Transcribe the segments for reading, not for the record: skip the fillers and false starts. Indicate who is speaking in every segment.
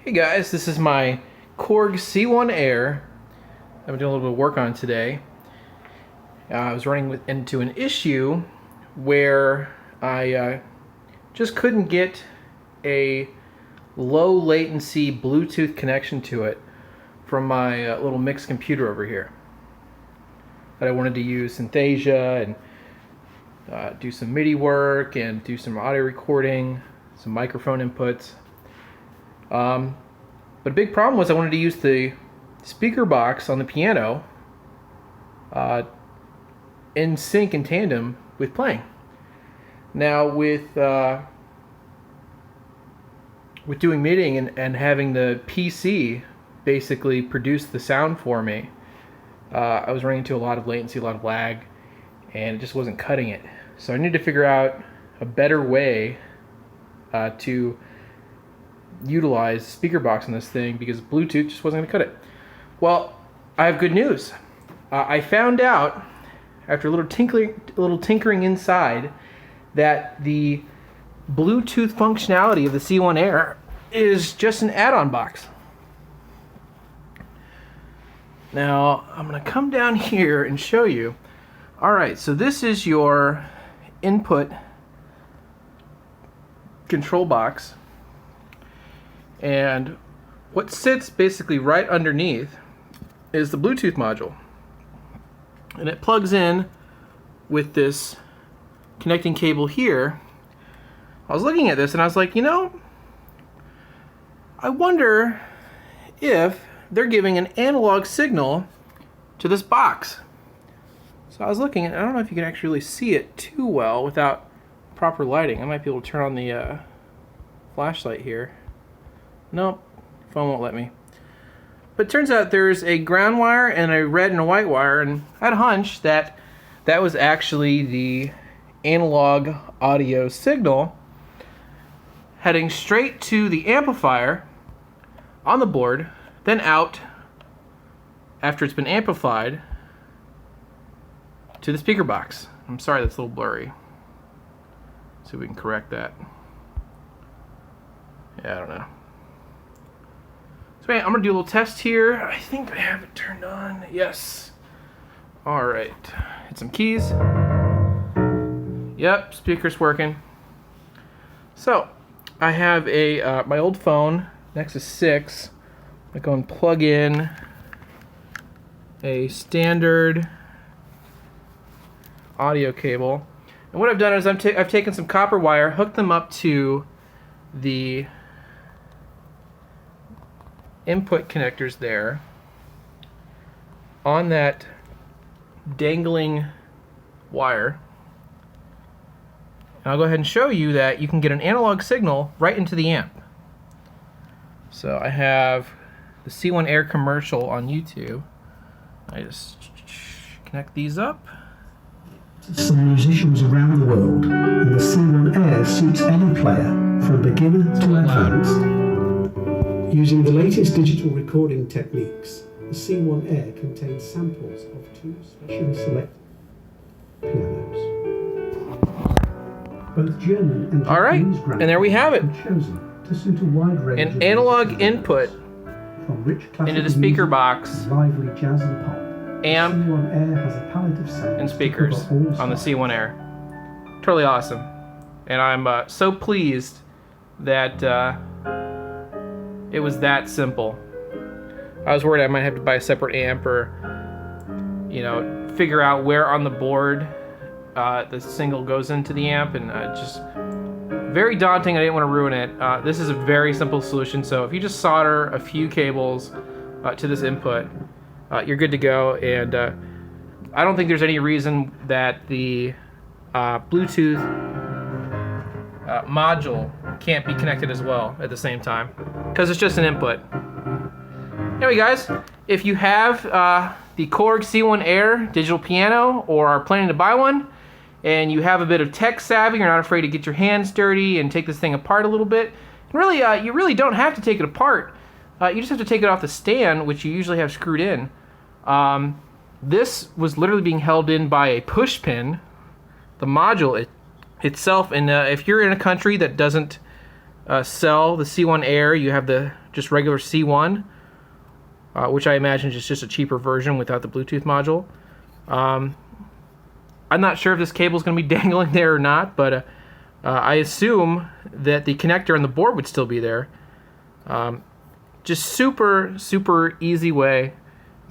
Speaker 1: Hey guys, this is my Korg C1 Air. I've been doing a little bit of work on it today. I was running into an issue where I just couldn't get a low latency Bluetooth connection to it from my little mixed computer over here. That I wanted to use Synthesia and do some MIDI work and do some audio recording, some microphone inputs. But a big problem was I wanted to use the speaker box on the piano in sync and tandem with playing. Now with doing MIDI and having the PC basically produce the sound for me, I was running into a lot of latency, a lot of lag, and it just wasn't cutting it. So I needed to figure out a better way to utilize the speaker box on this thing because Bluetooth just wasn't going to cut it. Well, I have good news. I found out after a little tinkering inside that the Bluetooth functionality of the C1 Air is just an add-on box. Now I'm going to come down here and show you. Alright, so this is your input control box. And what sits basically right underneath is the Bluetooth module. And it plugs in with this connecting cable here. I was looking at this and I was like, I wonder if they're giving an analog signal to this box. So I was looking, and I don't know if you can actually really see it too well without proper lighting. I might be able to turn on the flashlight here. Nope, phone won't let me. But it turns out there's a ground wire and a red and a white wire, and I had a hunch that that was actually the analog audio signal heading straight to the amplifier on the board, then out after it's been amplified to the speaker box. I'm sorry that's a little blurry. See if we can correct that. Yeah, I don't know. So I'm going to do a little test here. I think I have it turned on. Yes. Alright. Hit some keys. Yep, speaker's working. So, I have a my old phone, Nexus 6. I'm going to go and plug in a standard audio cable. And what I've done is I've taken some copper wire, hooked them up to the input connectors there on that dangling wire. And I'll go ahead and show you that you can get an analog signal right into the amp. So I have the C1 Air commercial on YouTube. I just connect these up.
Speaker 2: Some musicians around the world, and the C1 Air suits any player from beginner to advanced. Using the latest digital recording techniques, the C1 Air contains samples of two specially selected pianos. Both German and Japanese
Speaker 1: and there we have it.
Speaker 2: Chosen to suit a wide range
Speaker 1: an
Speaker 2: of
Speaker 1: analog input
Speaker 2: from rich
Speaker 1: into the speaker box,
Speaker 2: lively jazz and pop.
Speaker 1: amp,
Speaker 2: C1 Air has a palette of sounds
Speaker 1: and speakers on the C1 Air. Totally awesome. And I'm so pleased that it was that simple. I was worried I might have to buy a separate amp or, figure out where on the board the signal goes into the amp, and just very daunting. I didn't want to ruin it. This is a very simple solution. So if you just solder a few cables to this input, you're good to go. And I don't think there's any reason that the Bluetooth module can't be connected as well at the same time, because it's just an input. Anyway guys, if you have the Korg C1 Air digital piano or are planning to buy one, and you have a bit of tech savvy, you're not afraid to get your hands dirty and take this thing apart a little bit, and really you really don't have to take it apart. You just have to take it off the stand, which you usually have screwed in. This was literally being held in by a push pin, the module itself, and if you're in a country that doesn't sell the C1 Air, you have the just regular C1, which I imagine is just a cheaper version without the Bluetooth module. I'm not sure if this cable is going to be dangling there or not, but I assume that the connector on the board would still be there. Just super easy way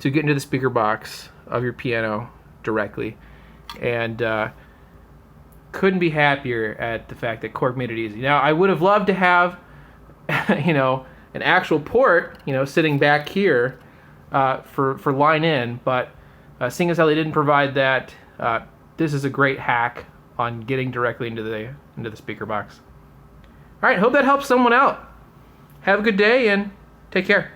Speaker 1: to get into the speaker box of your piano directly, and couldn't be happier at the fact that Korg made it easy. Now, I would have loved to have an actual port sitting back here for line in, but seeing as how they didn't provide that, this is a great hack on getting directly into the speaker box. All right, hope that helps someone out. Have a good day and take care.